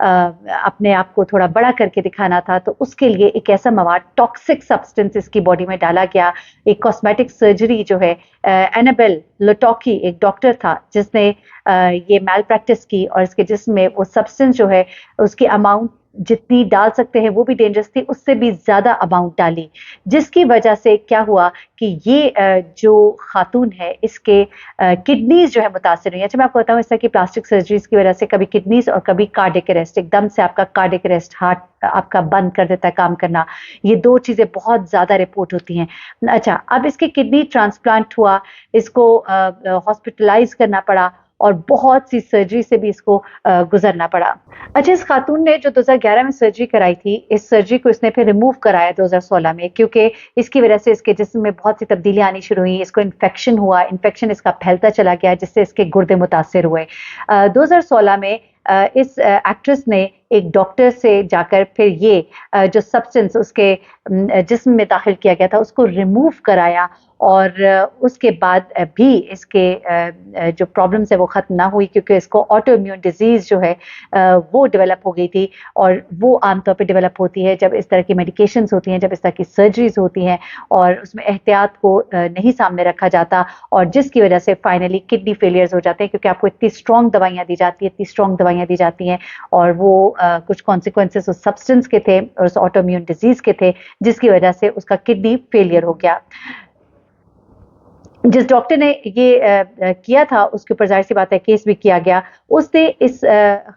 اپنے آپ کو تھوڑا بڑا کر کے دکھانا تھا, تو اس کے لیے ایک ایسا مواد ٹاکسک سبسٹنس اس کی باڈی میں ڈالا گیا. ایک کاسمیٹک سرجری جو ہے, اینابل لوٹوکی ایک ڈاکٹر تھا جس نے یہ میل پریکٹس کی, اور اس کے جسم میں وہ سبسٹنس جو ہے اس کی اماؤنٹ جتنی ڈال سکتے ہیں وہ بھی ڈینجرس تھی, اس سے بھی زیادہ اماؤنٹ ڈالی, جس کی وجہ سے کیا ہوا کہ یہ جو خاتون ہے اس کے کڈنیز جو ہے متاثر ہوئی. اچھا میں آپ کو بتاؤں, اس طرح کی پلاسٹک سرجریز کی وجہ سے کبھی کڈنیز اور کبھی کارڈک اریسٹ, ایک دم سے آپ کا کارڈک اریسٹ, ہارٹ آپ کا بند کر دیتا ہے کام کرنا, یہ دو چیزیں بہت زیادہ رپورٹ ہوتی ہیں. اچھا اب اس کی کڈنی ٹرانسپلانٹ ہوا, اس کو ہاسپٹلائز کرنا پڑا, اور بہت سی سرجری سے بھی اس کو گزرنا پڑا. اچھا اس خاتون نے جو 2011 میں سرجری کرائی تھی, اس سرجری کو اس نے پھر ریموو کرایا 2016 میں, کیونکہ اس کی وجہ سے اس کے جسم میں بہت سی تبدیلیاں آنی شروع ہوئیں, اس کو انفیکشن ہوا, انفیکشن اس کا پھیلتا چلا گیا جس سے اس کے گردے متاثر ہوئے. 2016 میں اس ایکٹریس نے ایک ڈاکٹر سے جا کر پھر یہ جو سبسٹنس اس کے جسم میں داخل کیا گیا تھا اس کو ریموو کرایا, اور اس کے بعد بھی اس کے جو پرابلمس ہے وہ ختم نہ ہوئی, کیونکہ اس کو آٹو امیون ڈیزیز جو ہے وہ ڈیولپ ہو گئی تھی, اور وہ عام طور پہ ڈیولپ ہوتی ہے جب اس طرح کی میڈیکیشنز ہوتی ہیں, جب اس طرح کی سرجریز ہوتی ہیں اور اس میں احتیاط کو نہیں سامنے رکھا جاتا, اور جس کی وجہ سے فائنلی کڈنی فیلیئرز ہو جاتے ہیں, کیونکہ آپ کو اتنی اسٹرانگ دوائیاں دی جاتی ہیں, اتنی اسٹرانگ دوائیاں دی جاتی ہیں, اور وہ کچھ کانسیکوینسز اس سبسٹنس کے تھے اور اس آٹو امیون ڈیزیز کے تھے, جس کی وجہ سے اس کا کڈنی فیلیئر ہو گیا. جس ڈاکٹر نے یہ کیا تھا اس کے اوپر ظاہر سی بات ہے کیس بھی کیا گیا, اس نے اس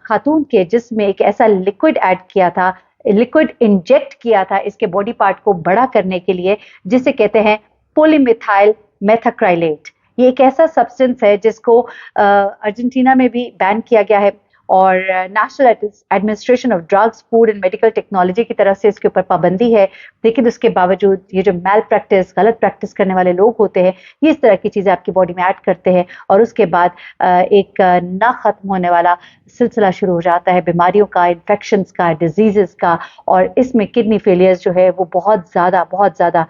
خاتون کے جسم میں ایک ایسا لکوڈ ایڈ کیا تھا, لکوڈ انجیکٹ کیا تھا اس کے باڈی پارٹ کو بڑا کرنے کے لیے, جسے کہتے ہیں پولی میتھائل میتھاکرائلیٹ. یہ ایک ایسا سبسٹنس ہے جس کو ارجنٹینا میں بھی بین کیا گیا ہے, اور national administration of drugs food and medical technology کی طرف سے اس کے اوپر پابندی ہے, لیکن اس کے باوجود یہ جو میل پریکٹس, غلط پریکٹس کرنے والے لوگ ہوتے ہیں, یہ اس طرح کی چیزیں آپ کی باڈی میں ایڈ کرتے ہیں, اور اس کے بعد ایک نہ ختم ہونے والا سلسلہ شروع ہو جاتا ہے بیماریوں کا, انفیکشنز کا, ڈیزیزز کا, اور اس میں کڈنی فیلیئرز جو ہے وہ بہت زیادہ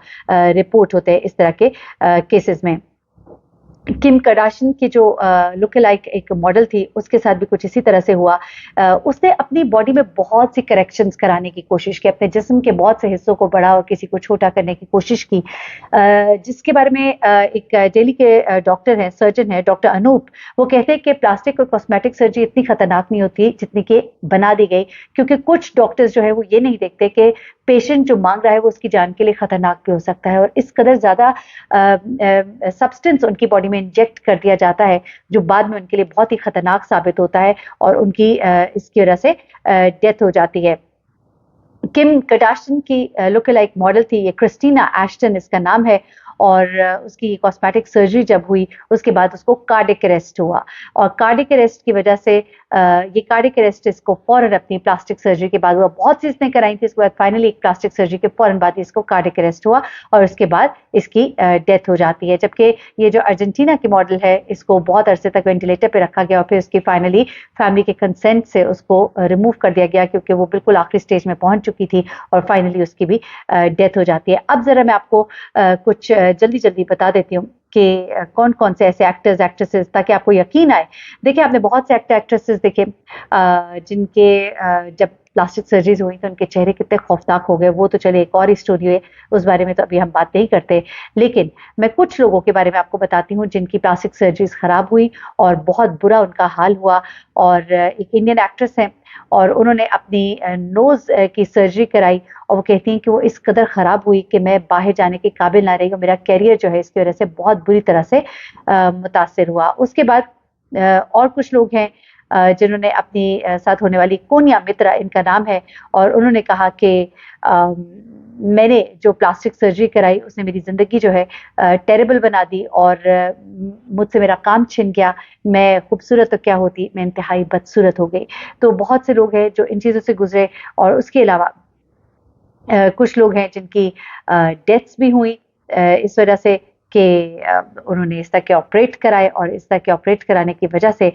رپورٹ ہوتے ہیں اس طرح کے کیسز میں. کم کرڈاشین کی جو لک لائک ایک ماڈل تھی, اس کے ساتھ بھی کچھ اسی طرح سے ہوا. اس نے اپنی باڈی میں بہت سی کریکشنز کرانے کی کوشش کی, اپنے جسم کے بہت سے حصوں کو بڑا اور کسی کو چھوٹا کرنے کی کوشش کی, جس کے بارے میں ایک دہلی کے ڈاکٹر ہیں, سرجن ہیں ڈاکٹر انوپ, وہ کہتے ہیں کہ پلاسٹک اور کاسمیٹک سرجری اتنی خطرناک نہیں ہوتی جتنی کہ بنا دی گئی, کیونکہ کچھ ڈاکٹرز جو ہے وہ یہ نہیں دیکھتے کہ پیشنٹ جو مانگ رہا ہے وہ اس کی جان کے لیے خطرناک بھی ہو سکتا ہے, اور اس قدر زیادہ سبسٹنس ان کی باڈی میں انجیکٹ کر دیا جاتا ہے جو بعد میں ان کے لیے بہت ہی خطرناک ثابت ہوتا ہے, اور ان کی اس کی وجہ سے ڈیتھ ہو جاتی ہے. کم کرڈاشین کی لک لائک ماڈل تھی یہ کرسٹینا ایشٹن اس کا نام ہے, اور اس کی کاسمیٹک سرجری جب ہوئی اس کے بعد اس کو کارڈک اریسٹ ہوا, اور کارڈک اریسٹ کی وجہ سے یہ کارڈک اریسٹ اس کو فوراً اپنی پلاسٹک سرجری کے بعد ہوا, بہت سی اس نے کرائی تھی, اس کے بعد فائنلی ایک پلاسٹک سرجری کے فوراً بعد اس کو کارڈک اریسٹ ہوا, اور اس کے بعد اس کی ڈیتھ ہو جاتی ہے. جبکہ یہ جو ارجنٹینا کی ماڈل ہے اس کو بہت عرصے تک وینٹیلیٹر پہ رکھا گیا, اور پھر اس کی فائنلی فیملی کے کنسنٹ سے اس کو ریموو کر دیا گیا, کیونکہ وہ بالکل آخری سٹیج میں پہنچ چکی تھی, اور فائنلی اس کی بھی ڈیتھ ہو جاتی ہے. اب ذرا میں آپ کو کچھ جلدی بتا دیتی ہوں کہ کون کون سے ایسے ایکٹرز ایکٹریسز, تاکہ آپ کو یقین آئے. دیکھیں آپ نے بہت سے ایکٹر ایکٹریسز دیکھے جن کے جب پلاسٹک سرجریز ہوئی تو ان کے چہرے کتنے خوفناک ہو گئے, وہ تو چلے ایک اور ہی اسٹوری ہے, اس بارے میں تو ابھی ہم بات نہیں کرتے, لیکن میں کچھ لوگوں کے بارے میں آپ کو بتاتی ہوں جن کی پلاسٹک سرجریز خراب ہوئی اور بہت برا ان کا حال ہوا. اور ایک انڈین ایکٹریس ہیں, اور انہوں نے اپنی نوز کی سرجری کرائی, اور وہ کہتی ہیں کہ وہ اس قدر خراب ہوئی کہ میں باہر جانے کے قابل نہ رہی, اور میرا کیریئر جو ہے اس کی وجہ سے بہت بری طرح سے متاثر ہوا. اس کے بعد اور کچھ لوگ ہیں جنہوں نے اپنی ساتھ ہونے والی کونیا مترا ان کا نام ہے, اور انہوں نے کہا کہ میں نے جو پلاسٹک سرجری کرائی اس نے میری زندگی جو ہے ٹیریبل بنا دی, اور مجھ سے میرا کام چھن گیا, میں خوبصورت تو کیا ہوتی, میں انتہائی بدصورت ہو گئی. تو بہت سے لوگ ہیں جو ان چیزوں سے گزرے, اور اس کے علاوہ کچھ لوگ ہیں جن کی ڈیتھس بھی ہوئی اس وجہ سے کہ انہوں نے اس طرح کے آپریٹ کرائے اور اس طرح کے آپریٹ کرانے کی وجہ سے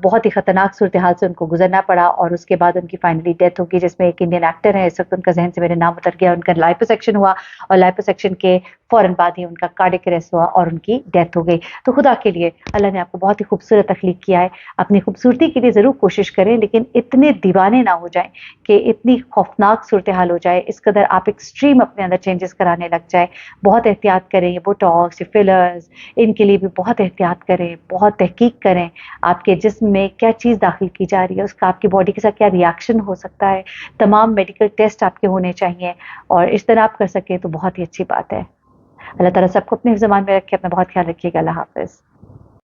بہت ہی خطرناک صورتحال سے ان کو گزرنا پڑا اور اس کے بعد ان کی فائنلی ڈیتھ ہوگی، جس میں ایک انڈین ایکٹر ہے، اس وقت ان کا ذہن سے میرے نام اتر گیا، ان کا لائپوسیکشن ہوا اور لائپوسیکشن کے فوراً بعد ہی ان کا کارڈک اریسٹ ہوا اور ان کی ڈیتھ ہو گئی۔ تو خدا کے لیے اللہ نے آپ کو بہت ہی خوبصورت تخلیق کیا ہے، اپنی خوبصورتی کے لیے ضرور کوشش کریں لیکن اتنے دیوانے نہ ہو جائیں کہ اتنی خوفناک صورتحال ہو جائے، اس قدر آپ ایکسٹریم اپنے اندر چینجز کرانے لگ جائے۔ بہت احتیاط کریں، یہ بوٹاکس، یہ فلرز، ان کے لیے بھی بہت احتیاط کریں، بہت تحقیق کریں آپ کے جسم میں کیا چیز داخل کی جا رہی ہے، اس کا آپ کی باڈی کے ساتھ کیا ری ایکشن ہو سکتا ہے، تمام میڈیکل ٹیسٹ آپ کے ہونے چاہیے اور اجتناب کر سکیں تو بہت ہی اچھی بات ہے۔ اللہ تعالیٰ سب کو اپنے زمان میں رکھے، اپنا بہت خیال رکھیے گا۔ اللہ حافظ۔